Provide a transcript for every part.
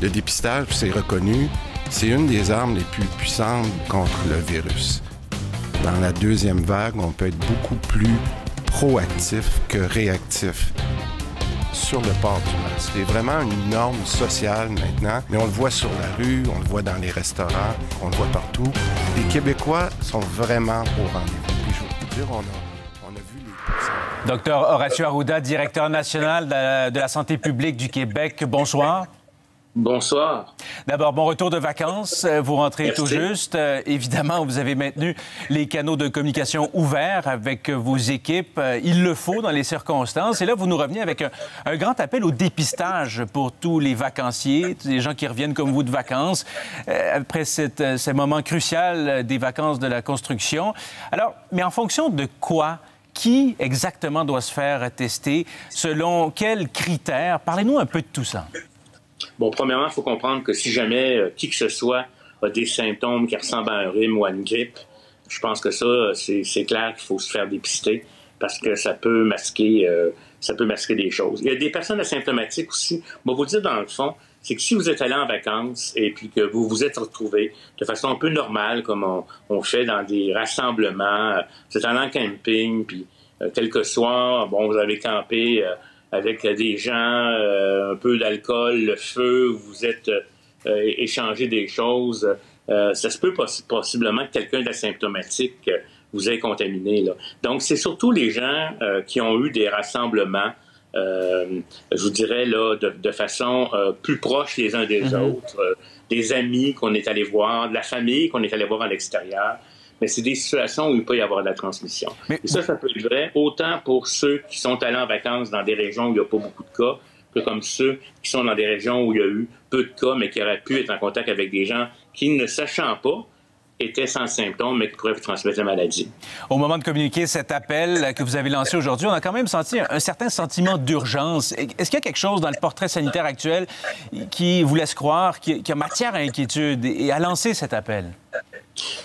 Le dépistage, c'est reconnu, c'est une des armes les plus puissantes contre le virus. Dans la deuxième vague, on peut être beaucoup plus proactif que réactif sur le port du masque. C'est vraiment une norme sociale maintenant, mais on le voit sur la rue, on le voit dans les restaurants, on le voit partout. Les Québécois sont vraiment au rendez-vous. Puis je veux vous dire, on a vu les... Docteur Horacio Arruda, directeur national de la santé publique du Québec. Bonsoir. Bonsoir. D'abord, bon retour de vacances. Vous rentrez Merci. tout juste. Évidemment, vous avez maintenu les canaux de communication ouverts avec vos équipes. Il le faut dans les circonstances. Et là, vous nous revenez avec un grand appel au dépistage pour tous les vacanciers, les gens qui reviennent comme vous de vacances, après ce moment crucial des vacances de la construction. Alors, mais en fonction de quoi? Qui exactement doit se faire tester? Selon quels critères? Parlez-nous un peu de tout ça. Bon, premièrement, il faut comprendre que si jamais qui que ce soit a des symptômes qui ressemblent à un rhume ou à une grippe, je pense que ça, c'est clair qu'il faut se faire dépister parce que ça peut masquer des choses. Il y a des personnes asymptomatiques aussi. On va vous dire dans le fond, c'est que si vous êtes allé en vacances et puis que vous vous êtes retrouvés de façon un peu normale, comme on fait dans des rassemblements, vous êtes allé en camping, puis quelques soirs, bon, vous avez campé avec des gens, un peu d'alcool, le feu, vous êtes échangé des choses. Ça se peut possiblement que quelqu'un d'asymptomatique vous ait contaminé, là. Donc, c'est surtout les gens qui ont eu des rassemblements, je vous dirais, là, de façon plus proche les uns des autres, des amis qu'on est allé voir, de la famille qu'on est allé voir à l'extérieur. Mais c'est des situations où il peut y avoir de la transmission. Et ça peut être vrai autant pour ceux qui sont allés en vacances dans des régions où il n'y a pas beaucoup de cas, que comme ceux qui sont dans des régions où il y a eu peu de cas, mais qui auraient pu être en contact avec des gens qui, ne sachant pas, étaient sans symptômes, mais qui pourraient transmettre la maladie. Au moment de communiquer cet appel que vous avez lancé aujourd'hui, on a quand même senti un certain sentiment d'urgence. Est-ce qu'il y a quelque chose dans le portrait sanitaire actuel qui vous laisse croire qu'il y a matière à inquiétude et à lancer cet appel?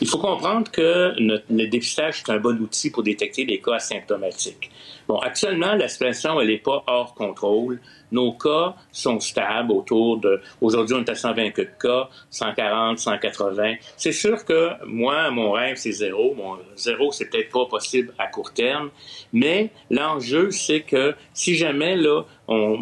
Il faut comprendre que le dépistage est un bon outil pour détecter les cas asymptomatiques. Bon, actuellement, la situation, elle n'est pas hors contrôle. Nos cas sont stables autour de... Aujourd'hui, on est à 128 cas, 140, 180. C'est sûr que moi, mon rêve, c'est zéro. Bon, zéro, c'est peut-être pas possible à court terme. Mais l'enjeu, c'est que si jamais, là,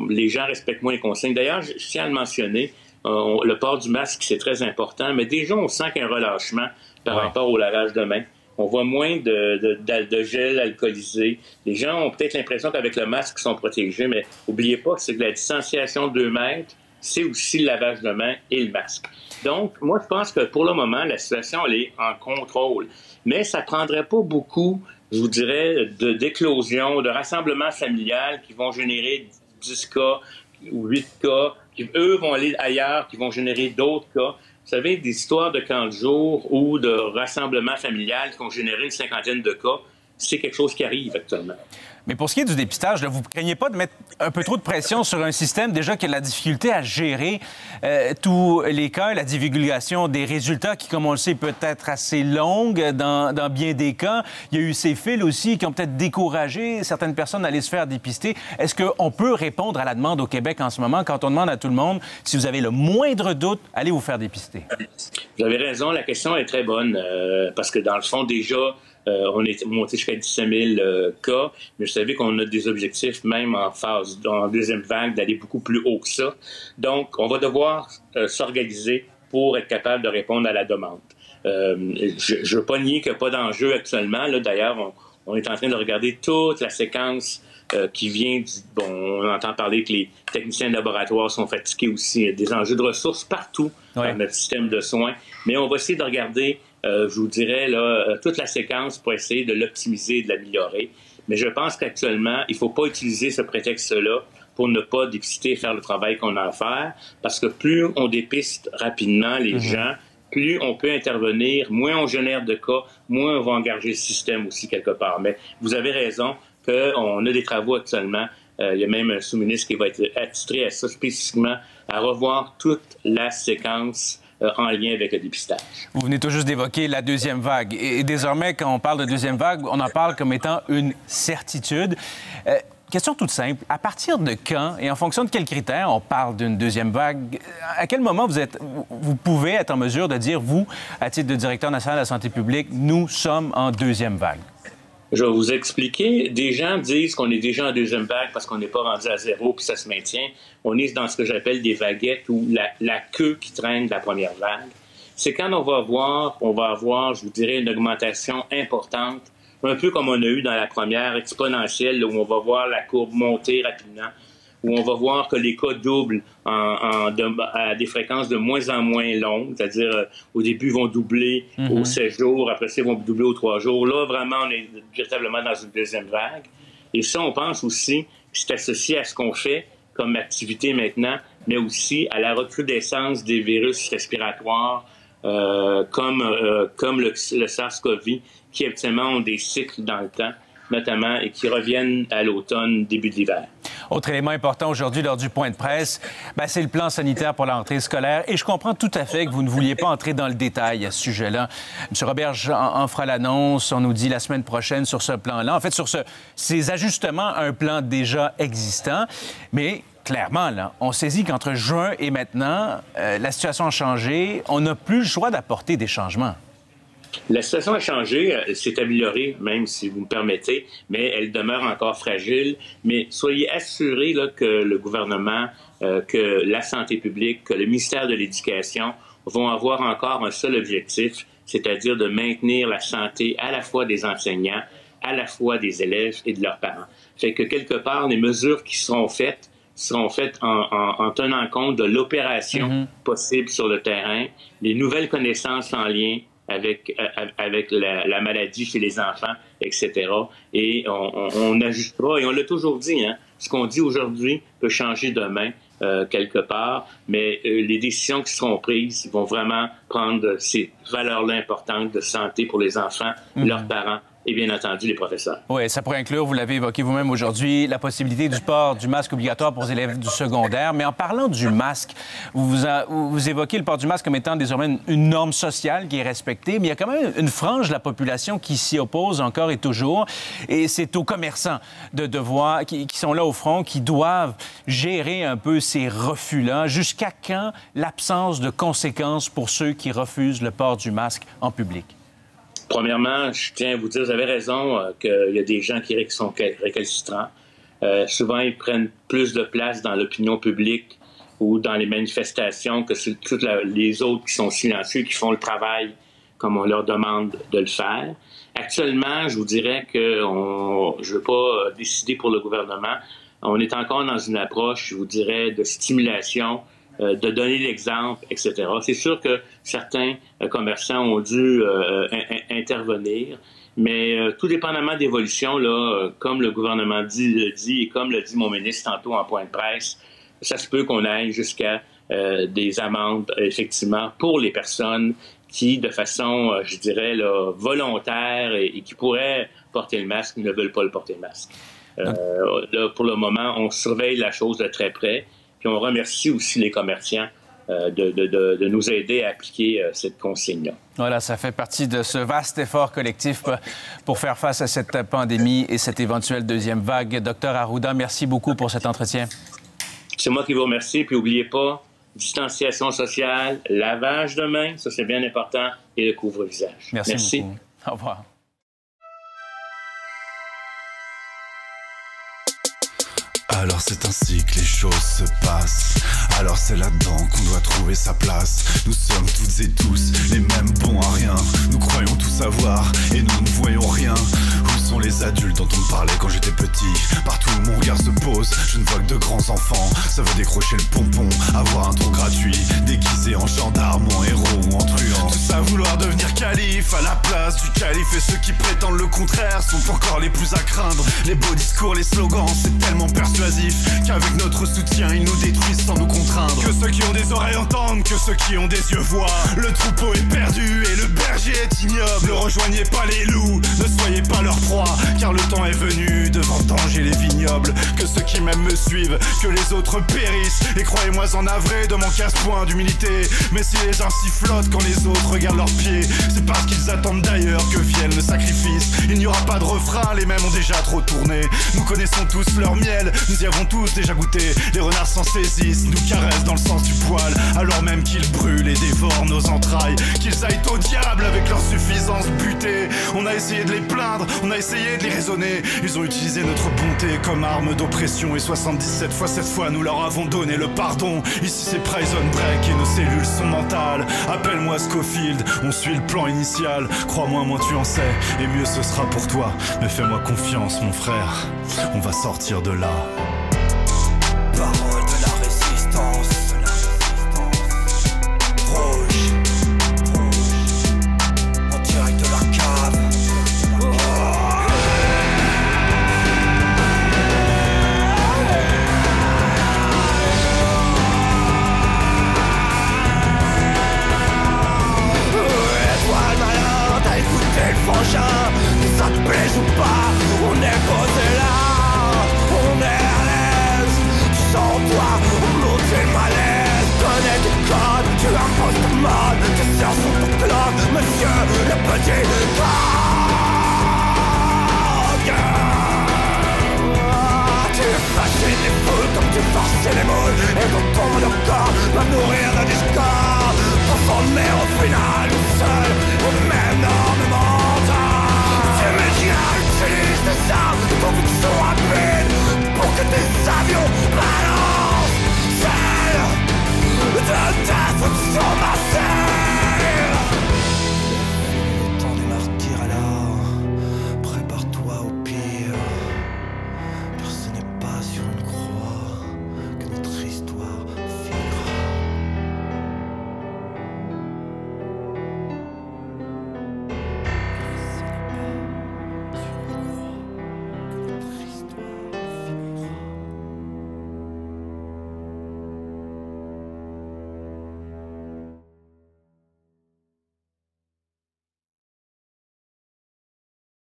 les gens respectent moins les consignes. D'ailleurs, je tiens à le mentionner, le port du masque, c'est très important, mais déjà, on sent qu'il y a un relâchement par rapport au lavage de mains. On voit moins de gel alcoolisé. Les gens ont peut-être l'impression qu'avec le masque, ils sont protégés, mais n'oubliez pas que c'est que la distanciation de 2 mètres, c'est aussi le lavage de mains et le masque. Donc, moi, je pense que pour le moment, la situation, elle est en contrôle. Mais ça ne prendrait pas beaucoup, je vous dirais, d'éclosions, de rassemblements familiales qui vont générer 10 cas ou 8 cas, qui, eux, vont aller ailleurs, qui vont générer d'autres cas. Vous savez, des histoires de camps de jour ou de rassemblements familiales qui ont généré une 50aine de cas, c'est quelque chose qui arrive actuellement. Mais pour ce qui est du dépistage, là, vous ne craignez pas de mettre un peu trop de pression sur un système déjà qui a la difficulté à gérer tous les cas, la divulgation des résultats qui, comme on le sait, peut être assez longue dans bien des cas. Il y a eu ces fils aussi qui ont peut-être découragé certaines personnes à aller se faire dépister. Est-ce qu'on peut répondre à la demande au Québec en ce moment quand on demande à tout le monde, si vous avez le moindre doute, allez vous faire dépister? Vous avez raison, la question est très bonne parce que dans le fond, déjà, on est monté jusqu'à 17 000 cas, mais vous savez qu'on a des objectifs, même en deuxième vague, d'aller beaucoup plus haut que ça. Donc, on va devoir s'organiser pour être capable de répondre à la demande. Je ne veux pas nier qu'il n'y a pas d'enjeu actuellement. Là, d'ailleurs, on est en train de regarder toute la séquence qui vient on entend parler que les techniciens de laboratoire sont fatigués aussi. Il y a des enjeux de ressources partout dans notre système de soins. Mais on va essayer de regarder je vous dirais, là, toute la séquence pour essayer de l'optimiser et de l'améliorer. Mais je pense qu'actuellement, il ne faut pas utiliser ce prétexte-là pour ne pas dépister et faire le travail qu'on a à faire, parce que plus on dépiste rapidement les gens, plus on peut intervenir, moins on génère de cas, moins on va engager le système aussi quelque part. Mais vous avez raison qu'on a des travaux actuellement. Il y a même un sous-ministre qui va être attitré à ça spécifiquement, à revoir toute la séquence en lien avec le dépistage. Vous venez tout juste d'évoquer la deuxième vague. Et désormais, quand on parle de deuxième vague, on en parle comme étant une certitude. question toute simple. À partir de quand et en fonction de quels critères on parle d'une deuxième vague? À quel moment vous pouvez être en mesure de dire, vous, à titre de directeur national de la santé publique, nous sommes en deuxième vague? Je vais vous expliquer. Des gens disent qu'on est déjà en deuxième vague parce qu'on n'est pas rendu à zéro puis ça se maintient. On est dans ce que j'appelle des vaguettes ou la queue qui traîne de la première vague. C'est quand on va avoir, je vous dirais, une augmentation importante, un peu comme on a eu dans la première exponentielle, là, où on va voir la courbe monter rapidement, où on va voir que les cas doublent à des fréquences de moins en moins longues, c'est-à-dire au début, ils vont doubler aux 7 jours, après ça, ils vont doubler aux 3 jours. Là, vraiment, on est véritablement dans une deuxième vague. Et ça, on pense aussi que c'est associé à ce qu'on fait comme activité maintenant, mais aussi à la recrudescence des virus respiratoires comme le SARS-CoV, qui habituellement ont des cycles dans le temps, notamment, et qui reviennent à l'automne, début de l'hiver. Autre élément important aujourd'hui lors du point de presse, c'est le plan sanitaire pour la rentrée scolaire. Et je comprends tout à fait que vous ne vouliez pas entrer dans le détail à ce sujet-là. M. Roberge en fera l'annonce, on nous dit la semaine prochaine sur ce plan-là. En fait, sur ces ajustements à un plan déjà existant. Mais clairement, là, on saisit qu'entre juin et maintenant, la situation a changé. On n'a plus le choix d'apporter des changements. La situation a changé, s'est améliorée, même si vous me permettez, mais elle demeure encore fragile. Mais soyez assurés là, que le gouvernement, que la santé publique, que le ministère de l'Éducation vont avoir encore un seul objectif, c'est-à-dire de maintenir la santé à la fois des enseignants, à la fois des élèves et de leurs parents. Fait que quelque part, les mesures qui seront faites en tenant compte de l'opération possible sur le terrain, les nouvelles connaissances en lien avec la maladie chez les enfants, etc. Et on ajustera, et on l'a toujours dit, hein, ce qu'on dit aujourd'hui peut changer demain, quelque part, mais les décisions qui seront prises vont vraiment prendre ces valeurs-là importantes de santé pour les enfants, leurs parents, et bien entendu les professeurs. Oui, ça pourrait inclure, vous l'avez évoqué vous-même aujourd'hui, la possibilité du port du masque obligatoire pour les élèves du secondaire. Mais en parlant du masque, vous évoquez le port du masque comme étant désormais une norme sociale qui est respectée, mais il y a quand même une frange de la population qui s'y oppose encore et toujours. Et c'est aux commerçants qui sont là au front, qui doivent gérer un peu ces refus-là. Jusqu'à quand l'absence de conséquences pour ceux qui refusent le port du masque en public? Premièrement, je tiens à vous dire, vous avez raison qu'il y a des gens qui sont récalcitrants. Souvent, ils prennent plus de place dans l'opinion publique ou dans les manifestations que toutes les autres qui sont silencieux, qui font le travail comme on leur demande de le faire. Actuellement, je vous dirais que je ne veux pas décider pour le gouvernement. On est encore dans une approche, je vous dirais, de stimulation, de donner l'exemple, etc. C'est sûr que certains commerçants ont dû intervenir, mais tout dépendamment d'évolution, là, comme le gouvernement le dit et comme le dit mon ministre tantôt en point de presse, ça se peut qu'on aille jusqu'à des amendes, effectivement, pour les personnes qui, de façon, je dirais, là, volontaire et qui pourraient porter le masque, ne veulent pas le porter le masque. Là, pour le moment, on surveille la chose de très près. Puis on remercie aussi les commerçants de nous aider à appliquer cette consigne-là. Voilà, ça fait partie de ce vaste effort collectif pour faire face à cette pandémie et cette éventuelle deuxième vague. Docteur Arruda, merci beaucoup pour cet entretien. C'est moi qui vous remercie. Puis n'oubliez pas, distanciation sociale, lavage de mains, ça c'est bien important, et le couvre-visage. Merci beaucoup. Au revoir. Alors c'est ainsi que les choses se passent. Alors c'est là-dedans qu'on doit trouver sa place. Nous sommes toutes et tous les mêmes bons à rien. Nous croyons tout savoir et nous ne voyons rien. Où sont les adultes dont on me parlait quand j'étais petit? Partout où mon regard se pose, je ne vois que de grands enfants. Ça veut décrocher le pompon, avoir un tour gratuit, déguisé en gendarme, en héros ou en truand. Tout ça vouloir devenir calife à la place du calife. Et ceux qui prétendent le contraire sont encore les plus à craindre. Les beaux discours, les slogans, c'est tellement persuasif qu'avec notre soutien, ils nous détruisent sans nous contraindre. Que ceux qui ont des oreilles entendent, que ceux qui ont des yeux voient. Le troupeau est perdu et le berger est ignoble. Ne rejoignez pas les loups, ne soyez pas leur proie, car le temps est venu de vendanger les vignobles. Que ceux qui m'aiment me suivent, que les autres périssent. Et croyez-moi en navré de mon casse-point d'humilité. Mais si les uns sifflotent quand les autres regardent leurs pieds, c'est parce qu'ils attendent d'ailleurs que vienne le sacrifice. Il n'y aura pas de refrain, les mêmes ont déjà trop tourné. Nous connaissons tous leur miel, nous y avons tous déjà goûté. Les renards s'en saisissent, nous caressent dans le sens du poil, alors même qu'ils brûlent et dévorent nos entrailles. Qu'ils aillent au diable avec leur suffisance butée. On a essayé de les plaindre, on a essayé de les raisonner. Ils ont utilisé notre bonté comme arme d'oppression. Et 77 fois cette fois nous leur avons donné le pardon. Ici c'est Prison Break et nos cellules sont mentales. Appelle-moi Scofield, on suit le plan initial. Crois-moi, moins tu en sais, et mieux ce sera pour toi. Mais fais-moi confiance mon frère, on va sortir de là. Parole de la résistance. Rouge. En direct de la cave. Étoile malin, t'as écouté le frangin. Que ça te plaise ou pas, on est posé là. On est à l'aise. Tu sens toi, on monte le malaise. Connais tes codes, tu imposes ton mode. Tes sœurs sont ton club, monsieur le petit.